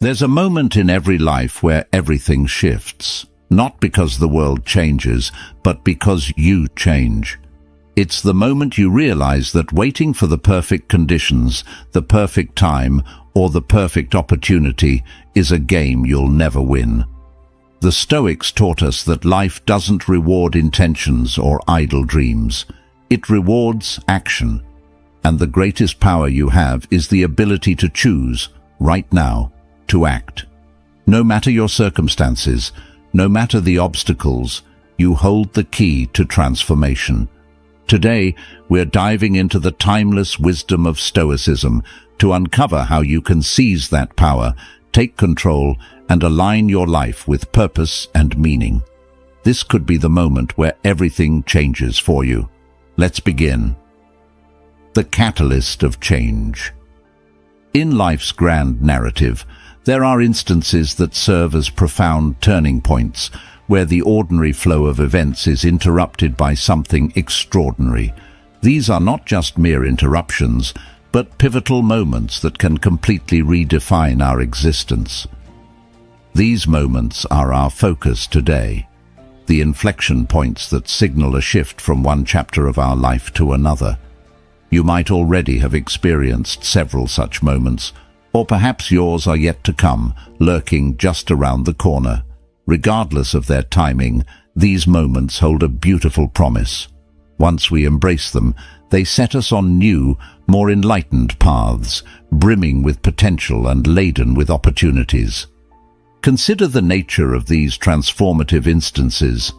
There's a moment in every life where everything shifts, not because the world changes, but because you change. It's the moment you realize that waiting for the perfect conditions, the perfect time, or the perfect opportunity is a game you'll never win. The Stoics taught us that life doesn't reward intentions or idle dreams. It rewards action. And the greatest power you have is the ability to choose, right now, to act. No matter your circumstances, no matter the obstacles, you hold the key to transformation. Today, we're diving into the timeless wisdom of Stoicism to uncover how you can seize that power, take control, and align your life with purpose and meaning. This could be the moment where everything changes for you. Let's begin. The catalyst of change. In life's grand narrative, there are instances that serve as profound turning points, where the ordinary flow of events is interrupted by something extraordinary. These are not just mere interruptions, but pivotal moments that can completely redefine our existence. These moments are our focus today, the inflection points that signal a shift from one chapter of our life to another. You might already have experienced several such moments, or perhaps yours are yet to come, lurking just around the corner. Regardless of their timing, these moments hold a beautiful promise. Once we embrace them, they set us on new, more enlightened paths, brimming with potential and laden with opportunities. Consider the nature of these transformative instances.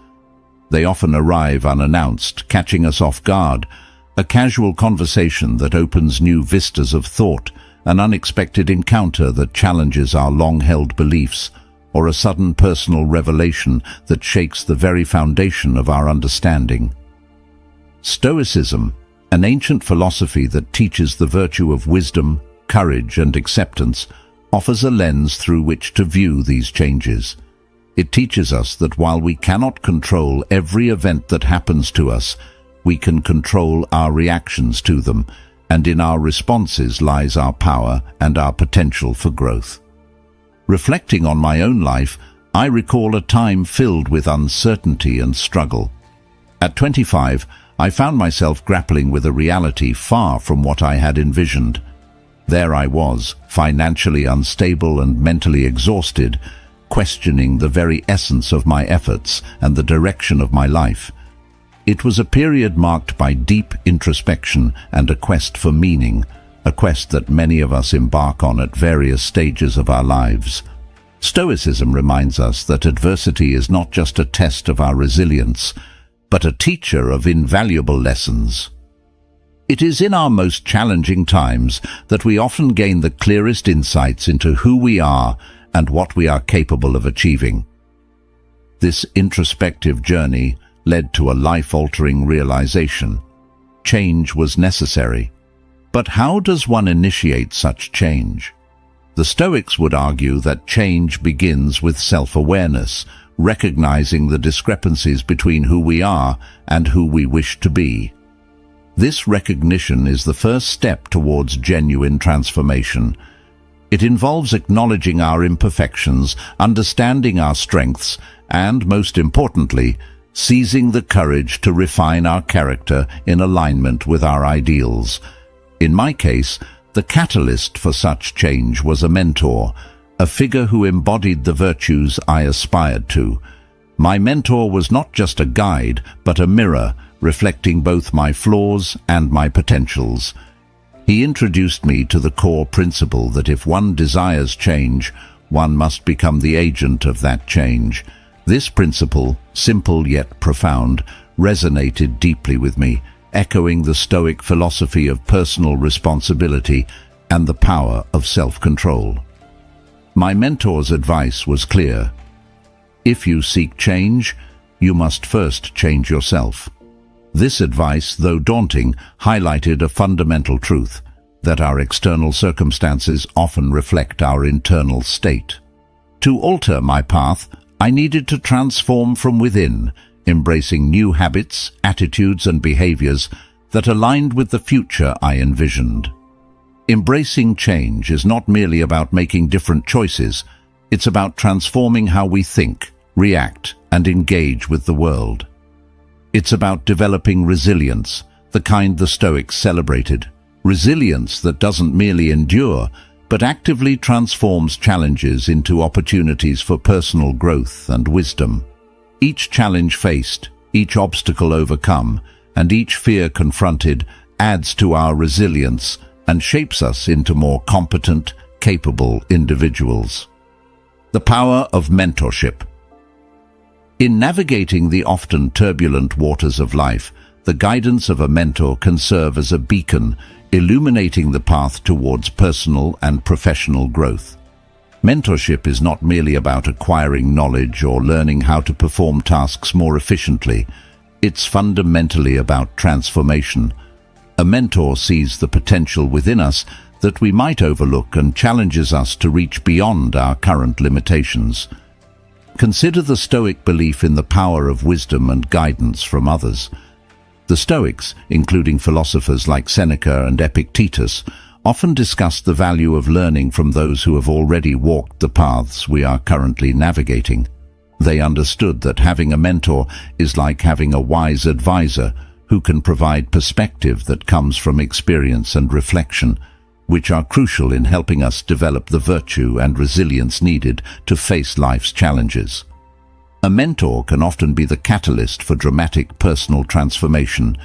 They often arrive unannounced, catching us off guard, a casual conversation that opens new vistas of thought, an unexpected encounter that challenges our long-held beliefs, or a sudden personal revelation that shakes the very foundation of our understanding. Stoicism, an ancient philosophy that teaches the virtue of wisdom, courage, and acceptance, offers a lens through which to view these changes. It teaches us that while we cannot control every event that happens to us, we can control our reactions to them, and in our responses lies our power and our potential for growth. Reflecting on my own life, I recall a time filled with uncertainty and struggle. At 25, I found myself grappling with a reality far from what I had envisioned. There I was, financially unstable and mentally exhausted, questioning the very essence of my efforts and the direction of my life. It was a period marked by deep introspection and a quest for meaning, a quest that many of us embark on at various stages of our lives. Stoicism reminds us that adversity is not just a test of our resilience, but a teacher of invaluable lessons. It is in our most challenging times that we often gain the clearest insights into who we are and what we are capable of achieving. This introspective journey led to a life-altering realization. Change was necessary. But how does one initiate such change? The Stoics would argue that change begins with self-awareness, recognizing the discrepancies between who we are and who we wish to be. This recognition is the first step towards genuine transformation. It involves acknowledging our imperfections, understanding our strengths, and, most importantly, seizing the courage to refine our character in alignment with our ideals. In my case, the catalyst for such change was a mentor, a figure who embodied the virtues I aspired to. My mentor was not just a guide, but a mirror, reflecting both my flaws and my potentials. He introduced me to the core principle that if one desires change, one must become the agent of that change. This principle, simple yet profound, resonated deeply with me, echoing the Stoic philosophy of personal responsibility and the power of self-control. My mentor's advice was clear. If you seek change, you must first change yourself. This advice, though daunting, highlighted a fundamental truth, that our external circumstances often reflect our internal state. To alter my path, I needed to transform from within, embracing new habits, attitudes, and behaviors that aligned with the future I envisioned. Embracing change is not merely about making different choices, it's about transforming how we think, react, and engage with the world. It's about developing resilience, the kind the Stoics celebrated. Resilience that doesn't merely endure, but actively transforms challenges into opportunities for personal growth and wisdom. Each challenge faced, each obstacle overcome, and each fear confronted adds to our resilience and shapes us into more competent, capable individuals. The power of mentorship. In navigating the often turbulent waters of life, the guidance of a mentor can serve as a beacon, illuminating the path towards personal and professional growth. Mentorship is not merely about acquiring knowledge or learning how to perform tasks more efficiently. It's fundamentally about transformation. A mentor sees the potential within us that we might overlook and challenges us to reach beyond our current limitations. Consider the Stoic belief in the power of wisdom and guidance from others. The Stoics, including philosophers like Seneca and Epictetus, often discuss the value of learning from those who have already walked the paths we are currently navigating. They understood that having a mentor is like having a wise advisor who can provide perspective that comes from experience and reflection, which are crucial in helping us develop the virtue and resilience needed to face life's challenges. A mentor can often be the catalyst for dramatic personal transformation.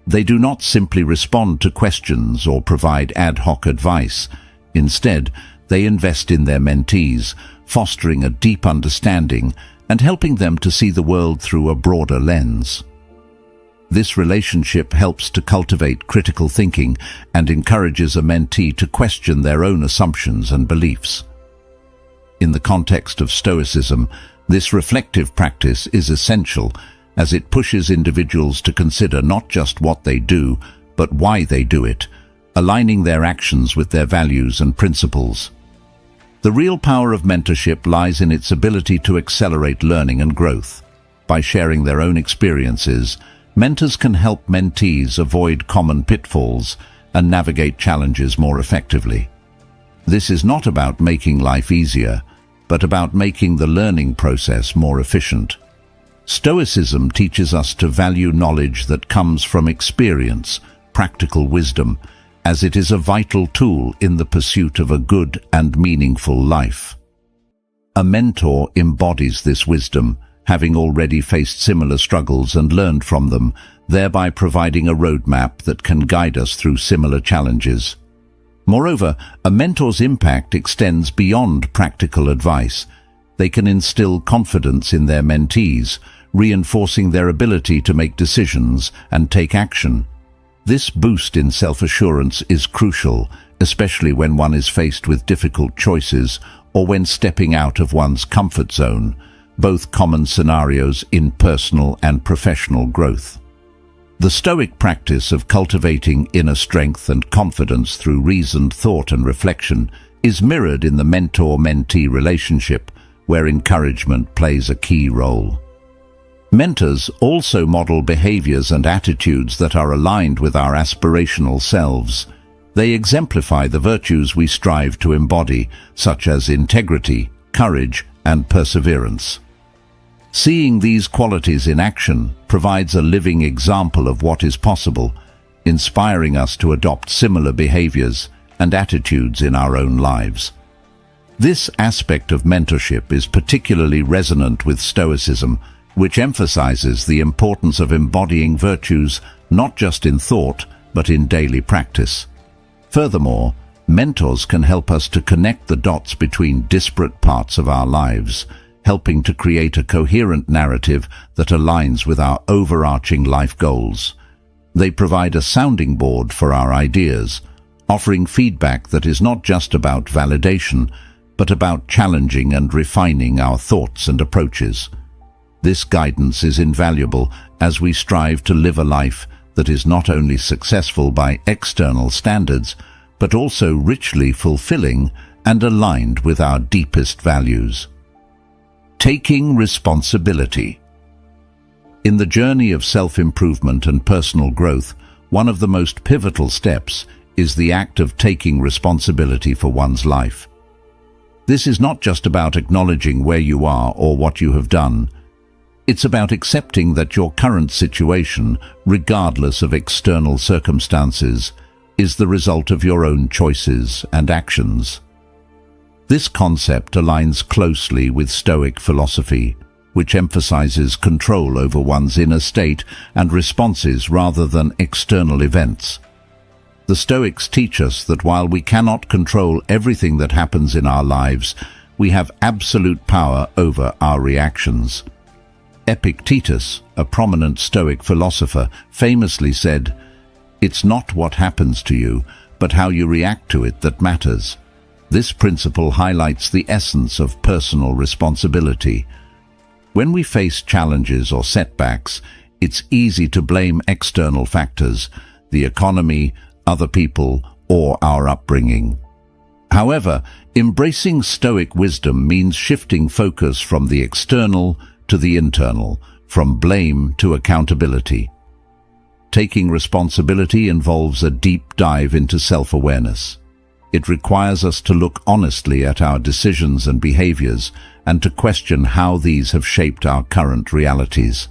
They do not simply respond to questions or provide ad hoc advice. Instead, they invest in their mentees, fostering a deep understanding and helping them to see the world through a broader lens. This relationship helps to cultivate critical thinking and encourages a mentee to question their own assumptions and beliefs. In the context of Stoicism, this reflective practice is essential as it pushes individuals to consider not just what they do, but why they do it, aligning their actions with their values and principles. The real power of mentorship lies in its ability to accelerate learning and growth. By sharing their own experiences, mentors can help mentees avoid common pitfalls and navigate challenges more effectively. This is not about making life easier, but about making the learning process more efficient. Stoicism teaches us to value knowledge that comes from experience, practical wisdom, as it is a vital tool in the pursuit of a good and meaningful life. A mentor embodies this wisdom, having already faced similar struggles and learned from them, thereby providing a roadmap that can guide us through similar challenges. Moreover, a mentor's impact extends beyond practical advice. They can instill confidence in their mentees, reinforcing their ability to make decisions and take action. This boost in self-assurance is crucial, especially when one is faced with difficult choices or when stepping out of one's comfort zone, both common scenarios in personal and professional growth. The Stoic practice of cultivating inner strength and confidence through reasoned thought and reflection is mirrored in the mentor-mentee relationship, where encouragement plays a key role. Mentors also model behaviors and attitudes that are aligned with our aspirational selves. They exemplify the virtues we strive to embody, such as integrity, courage, and perseverance. Seeing these qualities in action provides a living example of what is possible, inspiring us to adopt similar behaviors and attitudes in our own lives. This aspect of mentorship is particularly resonant with Stoicism, which emphasizes the importance of embodying virtues not just in thought, but in daily practice. Furthermore, mentors can help us to connect the dots between disparate parts of our lives, helping to create a coherent narrative that aligns with our overarching life goals. They provide a sounding board for our ideas, offering feedback that is not just about validation, but about challenging and refining our thoughts and approaches. This guidance is invaluable as we strive to live a life that is not only successful by external standards, but also richly fulfilling and aligned with our deepest values. Taking responsibility. In the journey of self-improvement and personal growth, one of the most pivotal steps is the act of taking responsibility for one's life. This is not just about acknowledging where you are or what you have done. It's about accepting that your current situation, regardless of external circumstances, is the result of your own choices and actions. This concept aligns closely with Stoic philosophy, which emphasizes control over one's inner state and responses rather than external events. The Stoics teach us that while we cannot control everything that happens in our lives, we have absolute power over our reactions. Epictetus, a prominent Stoic philosopher, famously said, "It's not what happens to you, but how you react to it that matters." This principle highlights the essence of personal responsibility. When we face challenges or setbacks, it's easy to blame external factors, the economy, other people, or our upbringing. However, embracing Stoic wisdom means shifting focus from the external to the internal, from blame to accountability. Taking responsibility involves a deep dive into self-awareness. It requires us to look honestly at our decisions and behaviors and to question how these have shaped our current realities.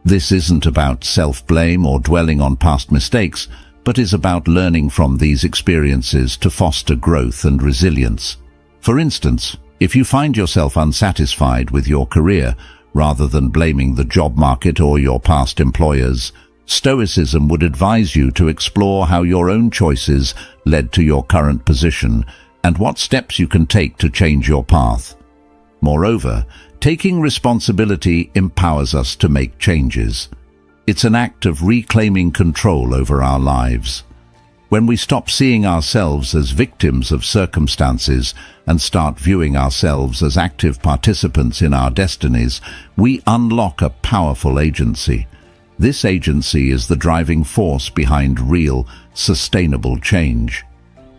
This isn't about self-blame or dwelling on past mistakes, but is about learning from these experiences to foster growth and resilience. For instance, if you find yourself unsatisfied with your career, rather than blaming the job market or your past employers, Stoicism would advise you to explore how your own choices led to your current position and what steps you can take to change your path. Moreover, taking responsibility empowers us to make changes. It's an act of reclaiming control over our lives. When we stop seeing ourselves as victims of circumstances and start viewing ourselves as active participants in our destinies, we unlock a powerful agency. This agency is the driving force behind real, sustainable change.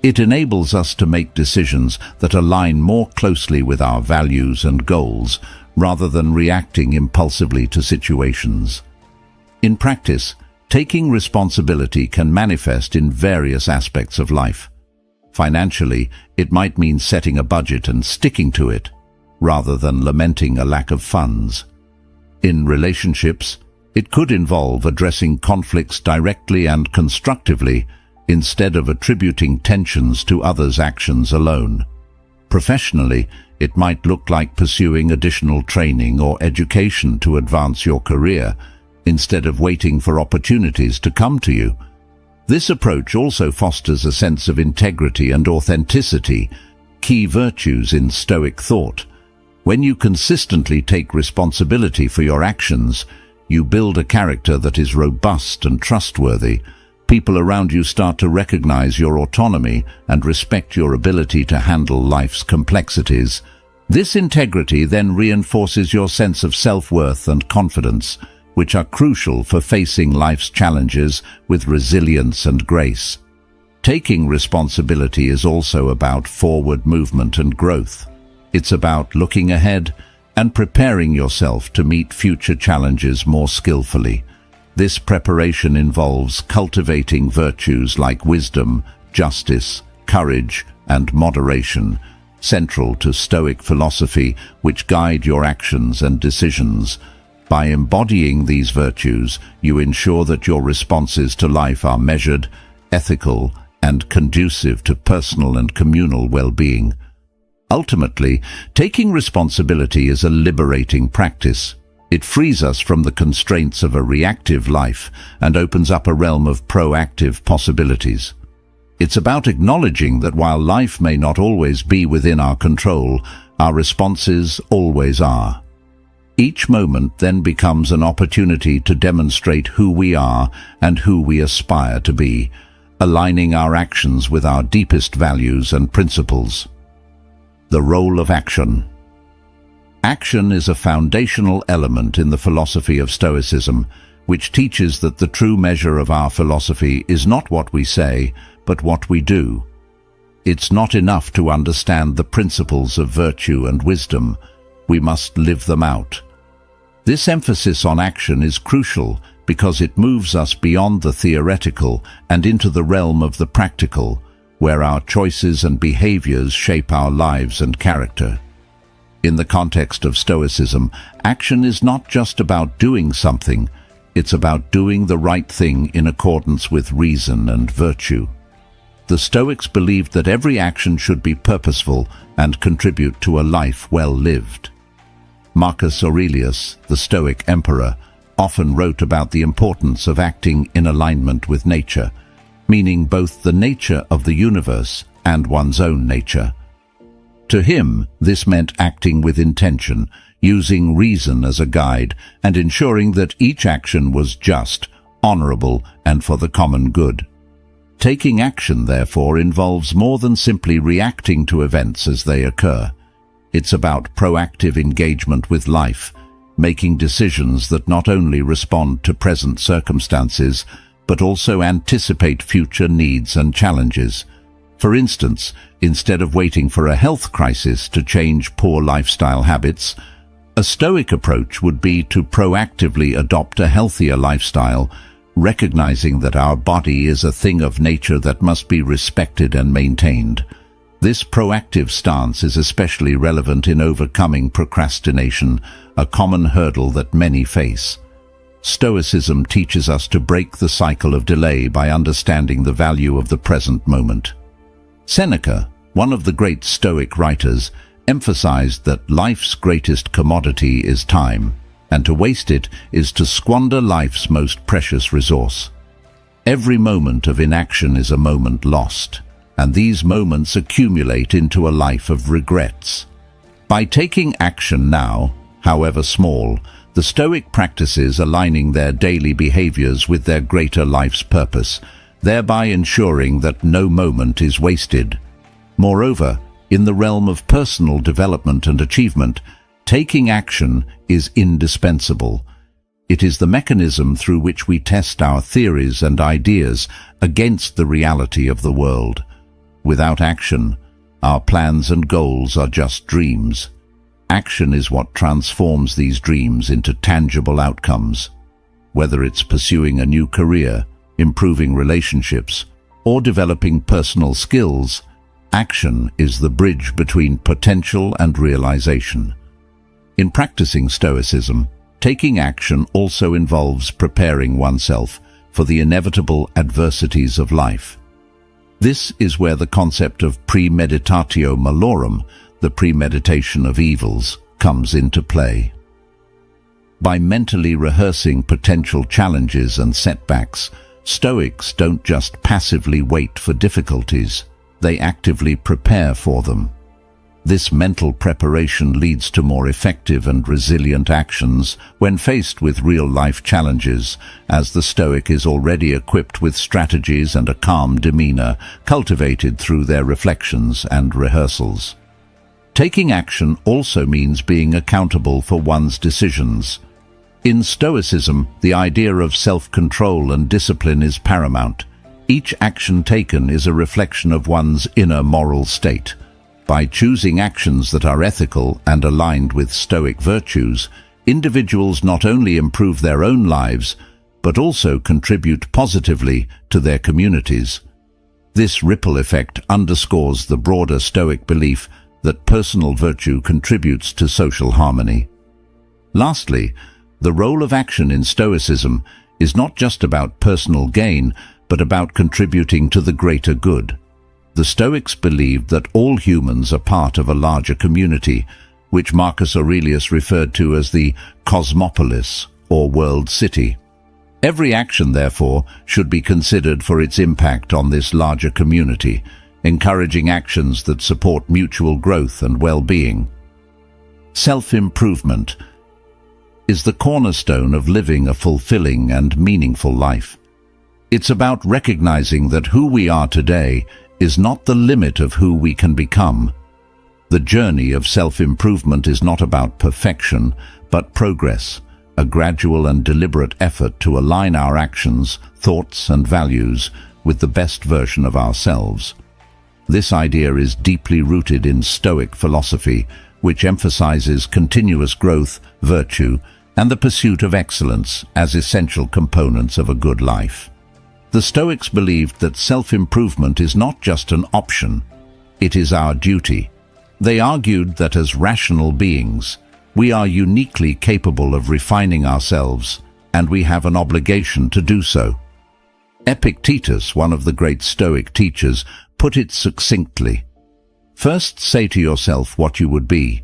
It enables us to make decisions that align more closely with our values and goals, rather than reacting impulsively to situations. In practice, taking responsibility can manifest in various aspects of life. Financially, it might mean setting a budget and sticking to it, rather than lamenting a lack of funds. In relationships, it could involve addressing conflicts directly and constructively, instead of attributing tensions to others' actions alone. Professionally, it might look like pursuing additional training or education to advance your career, instead of waiting for opportunities to come to you. This approach also fosters a sense of integrity and authenticity, key virtues in Stoic thought. When you consistently take responsibility for your actions, you build a character that is robust and trustworthy. People around you start to recognize your autonomy and respect your ability to handle life's complexities. This integrity then reinforces your sense of self-worth and confidence, which are crucial for facing life's challenges with resilience and grace. Taking responsibility is also about forward movement and growth. It's about looking ahead and preparing yourself to meet future challenges more skillfully. This preparation involves cultivating virtues like wisdom, justice, courage, and moderation, central to Stoic philosophy, which guide your actions and decisions. By embodying these virtues, you ensure that your responses to life are measured, ethical, and conducive to personal and communal well-being. Ultimately, taking responsibility is a liberating practice. It frees us from the constraints of a reactive life and opens up a realm of proactive possibilities. It's about acknowledging that while life may not always be within our control, our responses always are. Each moment then becomes an opportunity to demonstrate who we are and who we aspire to be, aligning our actions with our deepest values and principles. The role of action. Action is a foundational element in the philosophy of Stoicism, which teaches that the true measure of our philosophy is not what we say, but what we do. It's not enough to understand the principles of virtue and wisdom. We must live them out. This emphasis on action is crucial because it moves us beyond the theoretical and into the realm of the practical, where our choices and behaviors shape our lives and character. In the context of Stoicism, action is not just about doing something, it's about doing the right thing in accordance with reason and virtue. The Stoics believed that every action should be purposeful and contribute to a life well lived. Marcus Aurelius, the Stoic emperor, often wrote about the importance of acting in alignment with nature, meaning both the nature of the universe and one's own nature. To him, this meant acting with intention, using reason as a guide, and ensuring that each action was just, honorable, and for the common good. Taking action, therefore, involves more than simply reacting to events as they occur. It's about proactive engagement with life, making decisions that not only respond to present circumstances, but also anticipate future needs and challenges. For instance, instead of waiting for a health crisis to change poor lifestyle habits, a Stoic approach would be to proactively adopt a healthier lifestyle, recognizing that our body is a thing of nature that must be respected and maintained. This proactive stance is especially relevant in overcoming procrastination, a common hurdle that many face. Stoicism teaches us to break the cycle of delay by understanding the value of the present moment. Seneca, one of the great Stoic writers, emphasized that life's greatest commodity is time, and to waste it is to squander life's most precious resource. Every moment of inaction is a moment lost, and these moments accumulate into a life of regrets. By taking action now, however small, the Stoic practices aligning their daily behaviors with their greater life's purpose, thereby ensuring that no moment is wasted. Moreover, in the realm of personal development and achievement, taking action is indispensable. It is the mechanism through which we test our theories and ideas against the reality of the world. Without action, our plans and goals are just dreams. Action is what transforms these dreams into tangible outcomes. Whether it's pursuing a new career, improving relationships, or developing personal skills, action is the bridge between potential and realization. In practicing Stoicism, taking action also involves preparing oneself for the inevitable adversities of life. This is where the concept of premeditatio malorum, the premeditation of evils, comes into play. By mentally rehearsing potential challenges and setbacks, Stoics don't just passively wait for difficulties, they actively prepare for them. This mental preparation leads to more effective and resilient actions when faced with real-life challenges, as the Stoic is already equipped with strategies and a calm demeanor cultivated through their reflections and rehearsals. Taking action also means being accountable for one's decisions. In Stoicism, the idea of self-control and discipline is paramount. Each action taken is a reflection of one's inner moral state. By choosing actions that are ethical and aligned with Stoic virtues, individuals not only improve their own lives, but also contribute positively to their communities. This ripple effect underscores the broader Stoic belief that personal virtue contributes to social harmony. Lastly, the role of action in Stoicism is not just about personal gain, but about contributing to the greater good. The Stoics believed that all humans are part of a larger community, which Marcus Aurelius referred to as the cosmopolis, or world city. Every action, therefore, should be considered for its impact on this larger community, encouraging actions that support mutual growth and well-being. Self-improvement is the cornerstone of living a fulfilling and meaningful life. It's about recognizing that who we are today is not the limit of who we can become. The journey of self-improvement is not about perfection, but progress, a gradual and deliberate effort to align our actions, thoughts, and values with the best version of ourselves. This idea is deeply rooted in Stoic philosophy, which emphasizes continuous growth, virtue, and the pursuit of excellence as essential components of a good life. The Stoics believed that self-improvement is not just an option, it is our duty. They argued that as rational beings, we are uniquely capable of refining ourselves, and we have an obligation to do so. Epictetus, one of the great Stoic teachers, put it succinctly: "First say to yourself what you would be,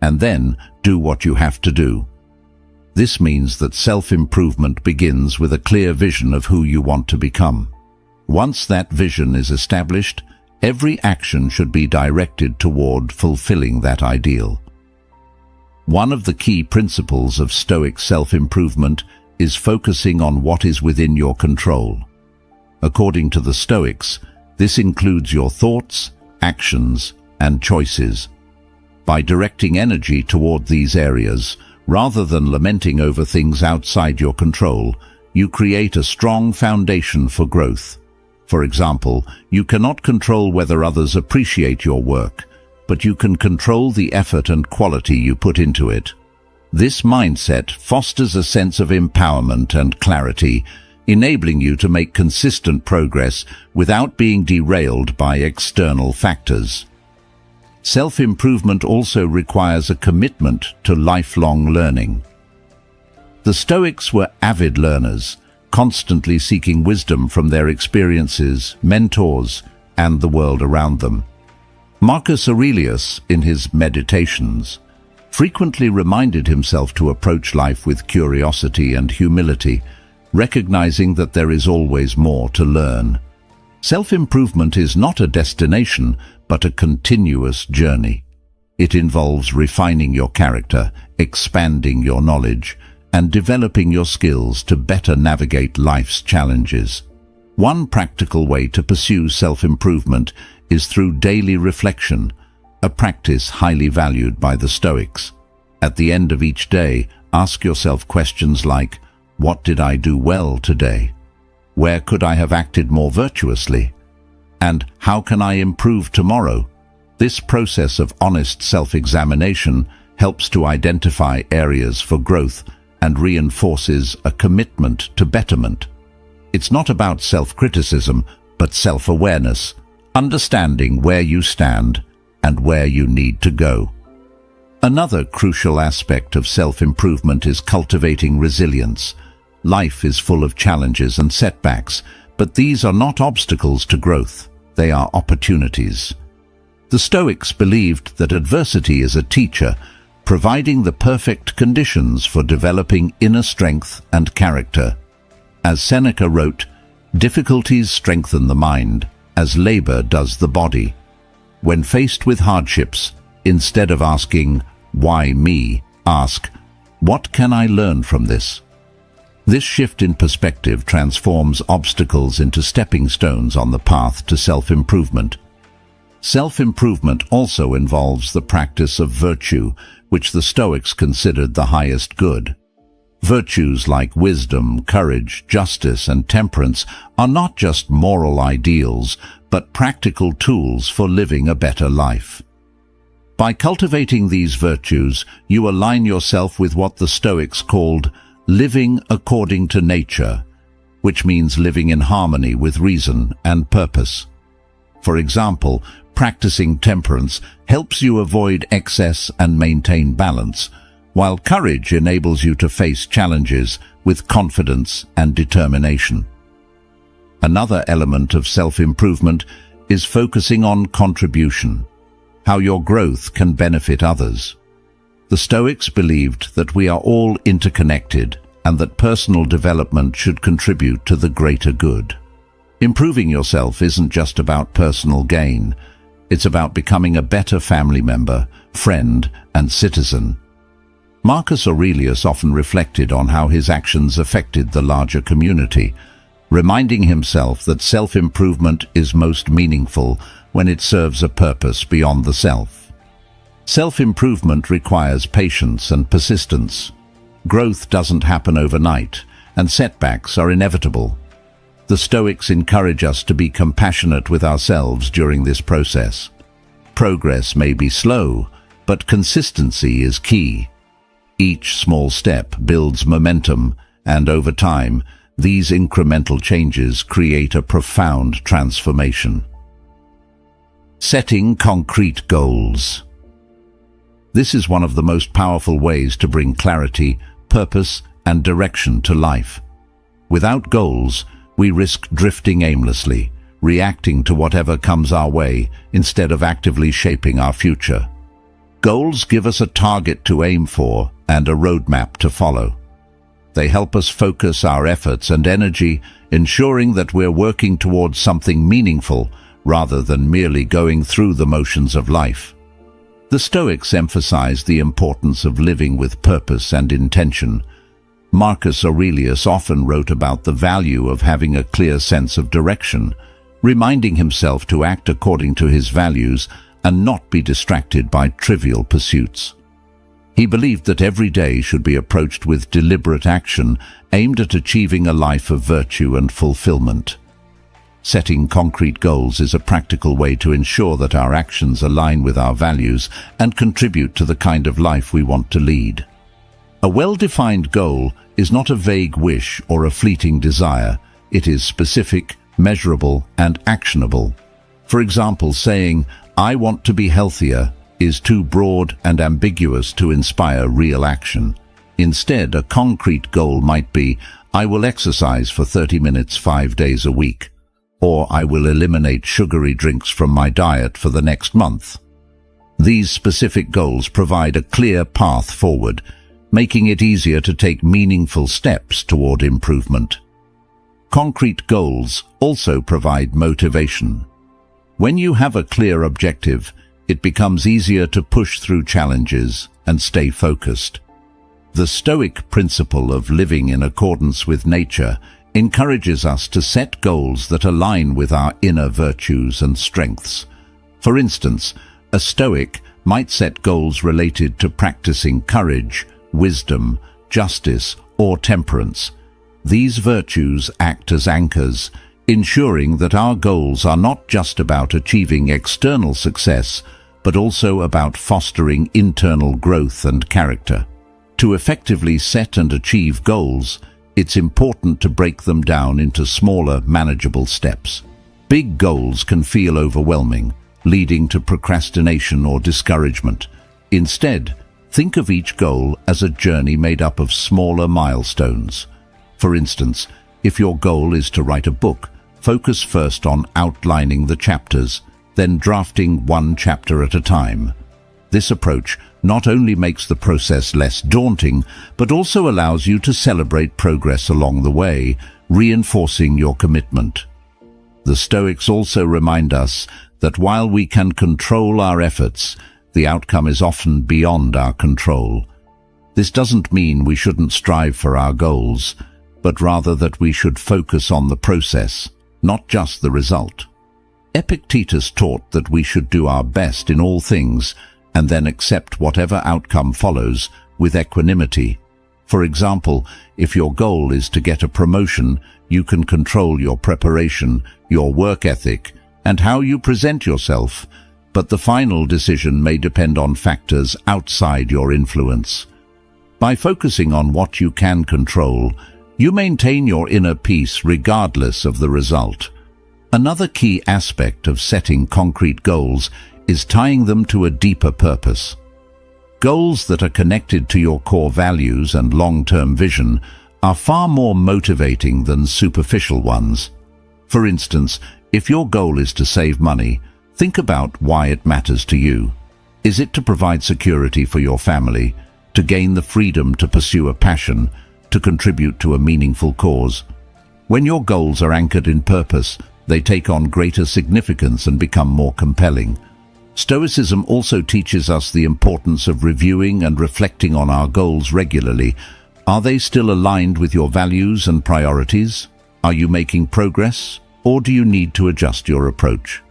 and then do what you have to do." This means that self-improvement begins with a clear vision of who you want to become. Once that vision is established, every action should be directed toward fulfilling that ideal. One of the key principles of Stoic self-improvement is focusing on what is within your control. According to the Stoics, this includes your thoughts, actions, and choices. By directing energy toward these areas, rather than lamenting over things outside your control, you create a strong foundation for growth. For example, you cannot control whether others appreciate your work, but you can control the effort and quality you put into it. This mindset fosters a sense of empowerment and clarity, enabling you to make consistent progress without being derailed by external factors. Self-improvement also requires a commitment to lifelong learning. The Stoics were avid learners, constantly seeking wisdom from their experiences, mentors, and the world around them. Marcus Aurelius, in his Meditations, frequently reminded himself to approach life with curiosity and humility, recognizing that there is always more to learn. Self-improvement is not a destination, but a continuous journey. It involves refining your character, expanding your knowledge, and developing your skills to better navigate life's challenges. One practical way to pursue self-improvement is through daily reflection, a practice highly valued by the Stoics. At the end of each day, ask yourself questions like, "What did I do well today? Where could I have acted more virtuously? And how can I improve tomorrow?" This process of honest self-examination helps to identify areas for growth and reinforces a commitment to betterment. It's not about self-criticism, but self-awareness, understanding where you stand and where you need to go. Another crucial aspect of self-improvement is cultivating resilience. Life is full of challenges and setbacks, but these are not obstacles to growth, they are opportunities. The Stoics believed that adversity is a teacher, providing the perfect conditions for developing inner strength and character. As Seneca wrote, "Difficulties strengthen the mind, as labor does the body." When faced with hardships, instead of asking, "Why me?" ask, "What can I learn from this?" This shift in perspective transforms obstacles into stepping stones on the path to self-improvement. Self-improvement also involves the practice of virtue, which the Stoics considered the highest good. Virtues like wisdom, courage, justice, and temperance are not just moral ideals, but practical tools for living a better life. By cultivating these virtues, you align yourself with what the Stoics called living according to nature, which means living in harmony with reason and purpose. For example, practicing temperance helps you avoid excess and maintain balance, while courage enables you to face challenges with confidence and determination. Another element of self-improvement is focusing on contribution, how your growth can benefit others. The Stoics believed that we are all interconnected and that personal development should contribute to the greater good. Improving yourself isn't just about personal gain. It's about becoming a better family member, friend, and citizen. Marcus Aurelius often reflected on how his actions affected the larger community, reminding himself that self-improvement is most meaningful when it serves a purpose beyond the self. Self-improvement requires patience and persistence. Growth doesn't happen overnight, and setbacks are inevitable. The Stoics encourage us to be compassionate with ourselves during this process. Progress may be slow, but consistency is key. Each small step builds momentum, and over time, these incremental changes create a profound transformation. Setting concrete goals. This is one of the most powerful ways to bring clarity, purpose, and direction to life. Without goals, we risk drifting aimlessly, reacting to whatever comes our way instead of actively shaping our future. Goals give us a target to aim for and a roadmap to follow. They help us focus our efforts and energy, ensuring that we're working towards something meaningful rather than merely going through the motions of life. The Stoics emphasized the importance of living with purpose and intention. Marcus Aurelius often wrote about the value of having a clear sense of direction, reminding himself to act according to his values and not be distracted by trivial pursuits. He believed that every day should be approached with deliberate action aimed at achieving a life of virtue and fulfillment. Setting concrete goals is a practical way to ensure that our actions align with our values and contribute to the kind of life we want to lead. A well-defined goal is not a vague wish or a fleeting desire. It is specific, measurable, and actionable. For example, saying, "I want to be healthier," is too broad and ambiguous to inspire real action. Instead, a concrete goal might be, "I will exercise for 30 minutes 5 days a week," or "I will eliminate sugary drinks from my diet for the next month." These specific goals provide a clear path forward, making it easier to take meaningful steps toward improvement. Concrete goals also provide motivation. When you have a clear objective, it becomes easier to push through challenges and stay focused. The Stoic principle of living in accordance with nature encourages us to set goals that align with our inner virtues and strengths. For instance, a Stoic might set goals related to practicing courage, wisdom, justice, or temperance. These virtues act as anchors, ensuring that our goals are not just about achieving external success, but also about fostering internal growth and character. To effectively set and achieve goals, it's important to break them down into smaller, manageable steps. Big goals can feel overwhelming, leading to procrastination or discouragement. Instead, think of each goal as a journey made up of smaller milestones. For instance, if your goal is to write a book, focus first on outlining the chapters, then drafting one chapter at a time. This approach not only makes the process less daunting, but also allows you to celebrate progress along the way, reinforcing your commitment. The Stoics also remind us that while we can control our efforts, the outcome is often beyond our control. This doesn't mean we shouldn't strive for our goals, but rather that we should focus on the process, not just the result. Epictetus taught that we should do our best in all things and then accept whatever outcome follows with equanimity. For example, if your goal is to get a promotion, you can control your preparation, your work ethic, and how you present yourself, but the final decision may depend on factors outside your influence. By focusing on what you can control, you maintain your inner peace regardless of the result. Another key aspect of setting concrete goals is tying them to a deeper purpose. Goals that are connected to your core values and long-term vision are far more motivating than superficial ones. For instance, if your goal is to save money, think about why it matters to you. Is it to provide security for your family, to gain the freedom to pursue a passion, to contribute to a meaningful cause? When your goals are anchored in purpose, they take on greater significance and become more compelling. Stoicism also teaches us the importance of reviewing and reflecting on our goals regularly. Are they still aligned with your values and priorities? Are you making progress, or do you need to adjust your approach?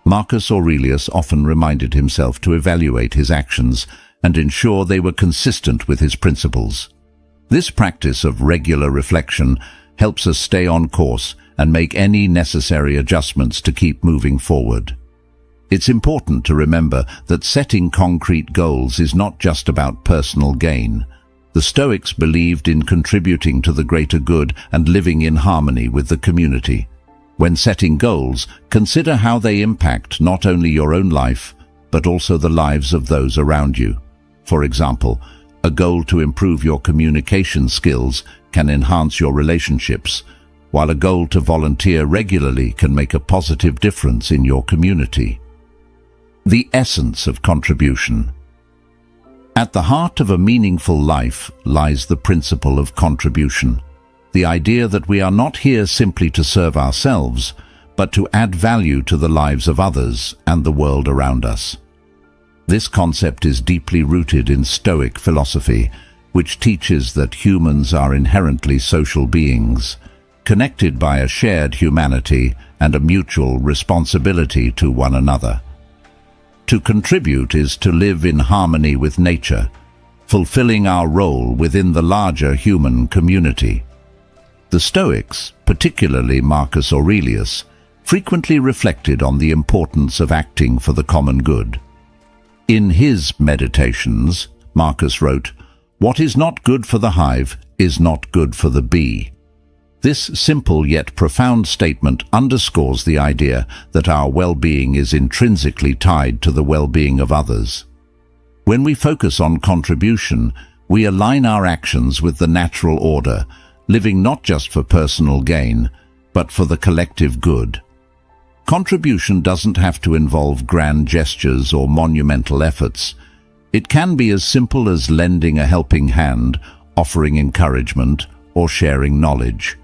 Marcus Aurelius often reminded himself to evaluate his actions and ensure they were consistent with his principles. This practice of regular reflection helps us stay on course and make any necessary adjustments to keep moving forward. It's important to remember that setting concrete goals is not just about personal gain. The Stoics believed in contributing to the greater good and living in harmony with the community. When setting goals, consider how they impact not only your own life, but also the lives of those around you. For example, a goal to improve your communication skills can enhance your relationships, while a goal to volunteer regularly can make a positive difference in your community. The essence of contribution. At the heart of a meaningful life lies the principle of contribution, the idea that we are not here simply to serve ourselves, but to add value to the lives of others and the world around us. This concept is deeply rooted in Stoic philosophy, which teaches that humans are inherently social beings, connected by a shared humanity and a mutual responsibility to one another. To contribute is to live in harmony with nature, fulfilling our role within the larger human community. The Stoics, particularly Marcus Aurelius, frequently reflected on the importance of acting for the common good. In his Meditations, Marcus wrote, "What is not good for the hive is not good for the bee." This simple yet profound statement underscores the idea that our well-being is intrinsically tied to the well-being of others. When we focus on contribution, we align our actions with the natural order, living not just for personal gain, but for the collective good. Contribution doesn't have to involve grand gestures or monumental efforts. It can be as simple as lending a helping hand, offering encouragement, or sharing knowledge.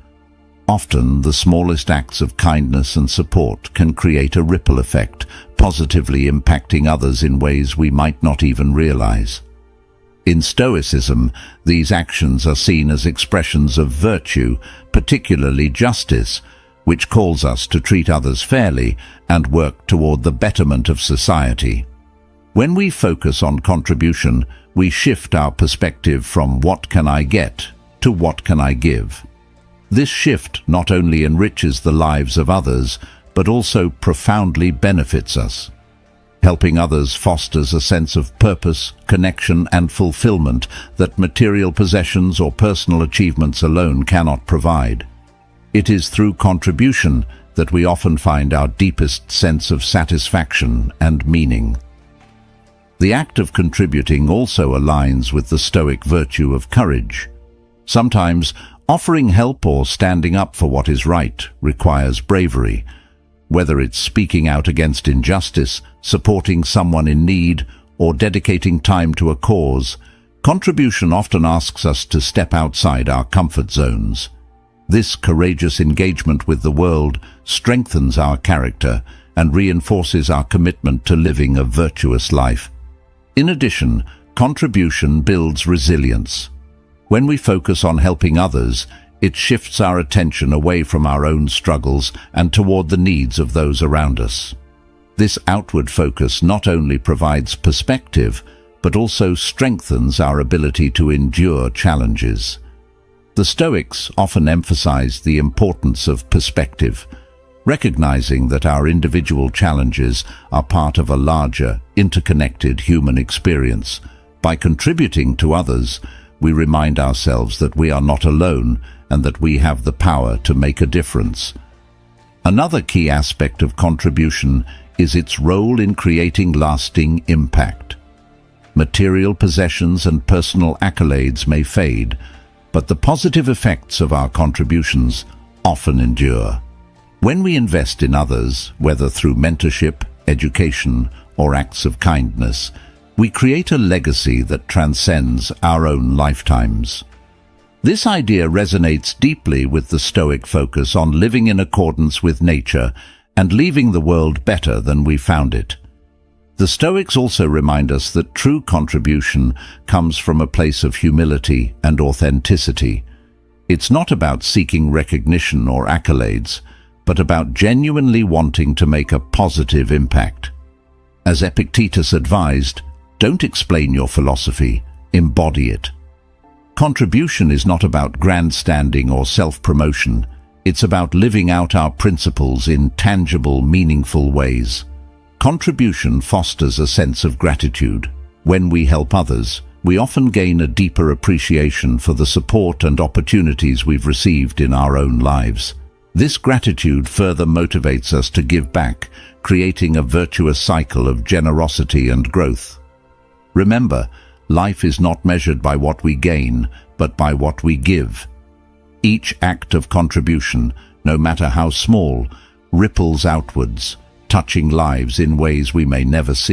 Often, the smallest acts of kindness and support can create a ripple effect, positively impacting others in ways we might not even realize. In Stoicism, these actions are seen as expressions of virtue, particularly justice, which calls us to treat others fairly and work toward the betterment of society. When we focus on contribution, we shift our perspective from "what can I get" to "what can I give?" This shift not only enriches the lives of others, but also profoundly benefits us. Helping others fosters a sense of purpose, connection, and fulfillment that material possessions or personal achievements alone cannot provide. It is through contribution that we often find our deepest sense of satisfaction and meaning. The act of contributing also aligns with the Stoic virtue of courage. Sometimes, offering help or standing up for what is right requires bravery. Whether it's speaking out against injustice, supporting someone in need, or dedicating time to a cause, contribution often asks us to step outside our comfort zones. This courageous engagement with the world strengthens our character and reinforces our commitment to living a virtuous life. In addition, contribution builds resilience. When we focus on helping others, it shifts our attention away from our own struggles and toward the needs of those around us. This outward focus not only provides perspective, but also strengthens our ability to endure challenges. The Stoics often emphasized the importance of perspective, recognizing that our individual challenges are part of a larger, interconnected human experience. By contributing to others, we remind ourselves that we are not alone and that we have the power to make a difference. Another key aspect of contribution is its role in creating lasting impact. Material possessions and personal accolades may fade, but the positive effects of our contributions often endure. When we invest in others, whether through mentorship, education, or acts of kindness, we create a legacy that transcends our own lifetimes. This idea resonates deeply with the Stoic focus on living in accordance with nature and leaving the world better than we found it. The Stoics also remind us that true contribution comes from a place of humility and authenticity. It's not about seeking recognition or accolades, but about genuinely wanting to make a positive impact. As Epictetus advised, don't explain your philosophy, embody it. Contribution is not about grandstanding or self-promotion. It's about living out our principles in tangible, meaningful ways. Contribution fosters a sense of gratitude. When we help others, we often gain a deeper appreciation for the support and opportunities we've received in our own lives. This gratitude further motivates us to give back, creating a virtuous cycle of generosity and growth. Remember, life is not measured by what we gain, but by what we give. Each act of contribution, no matter how small, ripples outwards, touching lives in ways we may never see.